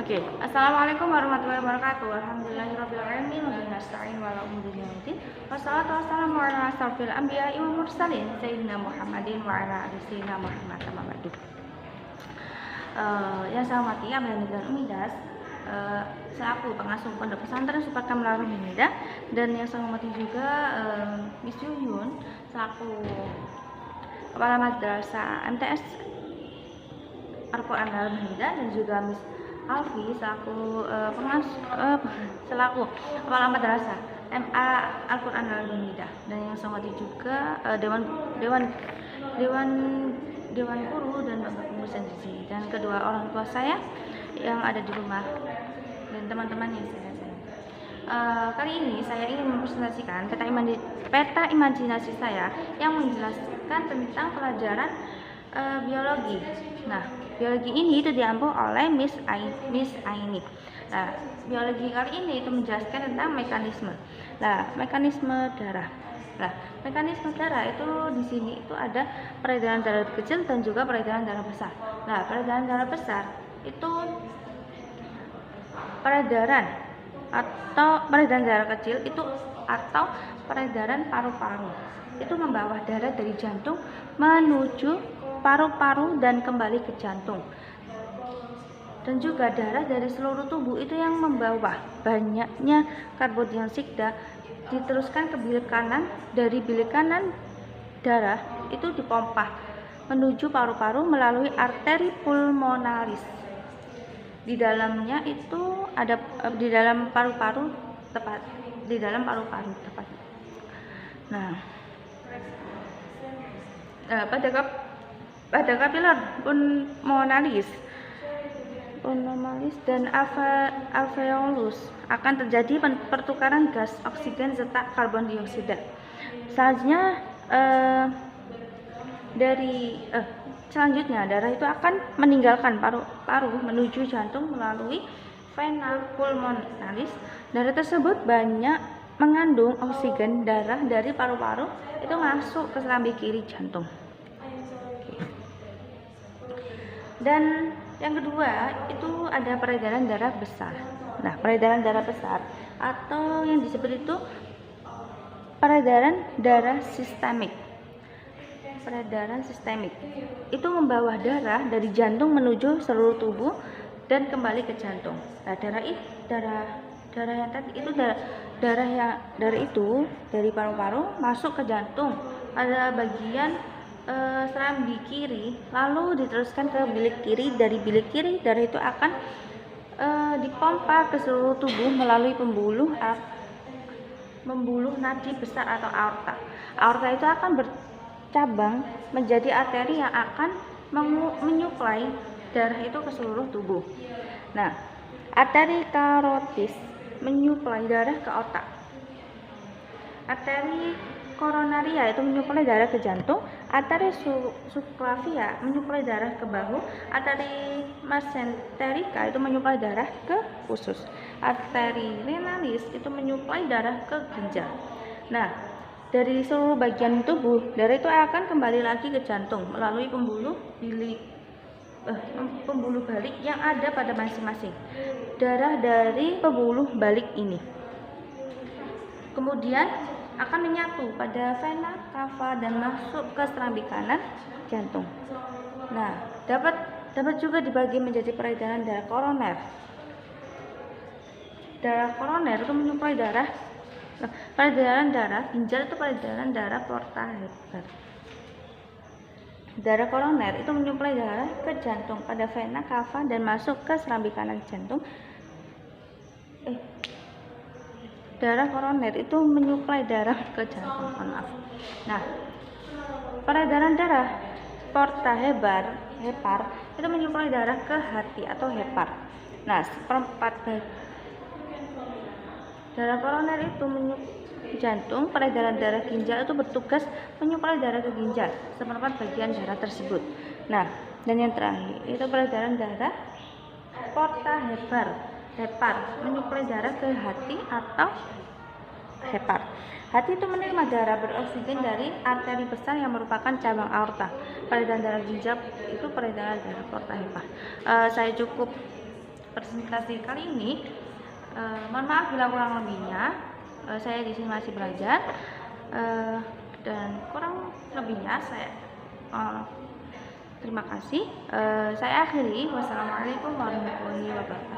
Oke, Assalamualaikum warahmatullahi wabarakatuh. Alhamdulillahirabbil alamin wa bihi nasta'in wa la umuri yaumiddin. Wassalatu wassalamu ala asyrofil anbiya'i wal mursalin sayyidina Muhammadin wa ala alihi sayyidina Muhammad amma ba'du. Yang saya hormati Abang dan Umidas, selaku pengasuh pondok pesantren Super Kamlarul Himida, dan yang saya hormati juga Miss Yuyun selaku kepala madrasah MTS Al-Quran Darul Himida, dan juga Miss Alfi selaku selaku kepala madrasah MA Al-Quran Darul Himida, dan yang saya hormati juga dewan guru dan bapak pengurusan di sini, dan kedua orang tua saya yang ada di rumah dan teman-teman yang saya sayang. Kali ini saya ingin mempresentasikan peta imajinasi saya yang menjelaskan tentang pelajaran biologi. Nah, biologi ini itu diambil oleh Miss Aini. Nah, biologi kali ini itu menjelaskan tentang mekanisme. Nah, mekanisme darah. Nah, mekanisme darah itu di sini itu ada peredaran darah kecil dan juga peredaran darah besar. Nah, peredaran darah besar itu peredaran darah kecil itu atau peredaran paru-paru. Itu membawa darah dari jantung menuju paru-paru dan kembali ke jantung. Dan juga darah dari seluruh tubuh itu yang membawa banyaknya karbon dioksida diteruskan ke bilik kanan. Dari bilik kanan darah itu dipompa menuju paru-paru melalui arteri pulmonalis. Di dalamnya itu ada di dalam paru-paru tepat. Nah, pada kapiler pulmonalis dan alveolus akan terjadi pertukaran gas oksigen serta karbon dioksida. Selanjutnya darah itu akan meninggalkan paru-paru menuju jantung melalui vena pulmonalis. Darah tersebut banyak mengandung oksigen. Darah dari paru-paru itu masuk ke serambi kiri jantung. Dan yang kedua itu ada peredaran darah besar. Nah, peredaran darah besar atau yang disebut itu peredaran darah sistemik. Peredaran sistemik itu membawa darah dari jantung menuju seluruh tubuh dan kembali ke jantung. Nah, darah yang tadi itu darah itu dari paru-paru masuk ke jantung pada bagian serambi kiri, lalu diteruskan ke bilik kiri. Dari bilik kiri darah itu akan dipompa ke seluruh tubuh melalui pembuluh nadi besar atau aorta. Aorta itu akan bercabang menjadi arteri yang akan menyuplai darah itu ke seluruh tubuh. Nah, arteri karotis menyuplai darah ke otak. Arteri koronaria itu menyuplai darah ke jantung. Arteri subclavia menyuplai darah ke bahu. Arteri mesenterica itu menyuplai darah ke usus. Arteri renalis itu menyuplai darah ke ginjal. Nah, dari seluruh bagian tubuh darah itu akan kembali lagi ke jantung melalui pembuluh balik yang ada pada masing-masing darah dari pembuluh balik ini kemudian akan menyatu pada vena cava dan masuk ke serambi kanan jantung. Nah, dapat juga dibagi menjadi peredaran darah koroner. Darah koroner itu menyuplai peredaran darah ginjal, itu peredaran darah porta hebar. Darah koroner itu menyuplai darah ke jantung pada vena cava dan masuk ke serambi kanan jantung. Darah koroner itu menyuplai darah ke jantung. Nah, peredaran darah porta hepar itu menyuplai darah ke hati atau hepar. Nah, seperempat darah koroner itu jantung. Peredaran darah ginjal itu bertugas menyuplai darah ke ginjal, seperempat bagian darah tersebut. Nah, dan yang terakhir itu peredaran darah porta hepar menyuplai darah ke hati atau hepar. Hati itu menerima darah beroksigen dari arteri besar yang merupakan cabang aorta. Peredaran darah ginjal itu peredaran darah porta hepar. Saya cukup presentasi kali ini. Mohon maaf bila kurang lebihnya. Saya di sini masih belajar, dan kurang lebihnya saya terima kasih. Saya akhiri. Wassalamualaikum warahmatullahi wabarakatuh.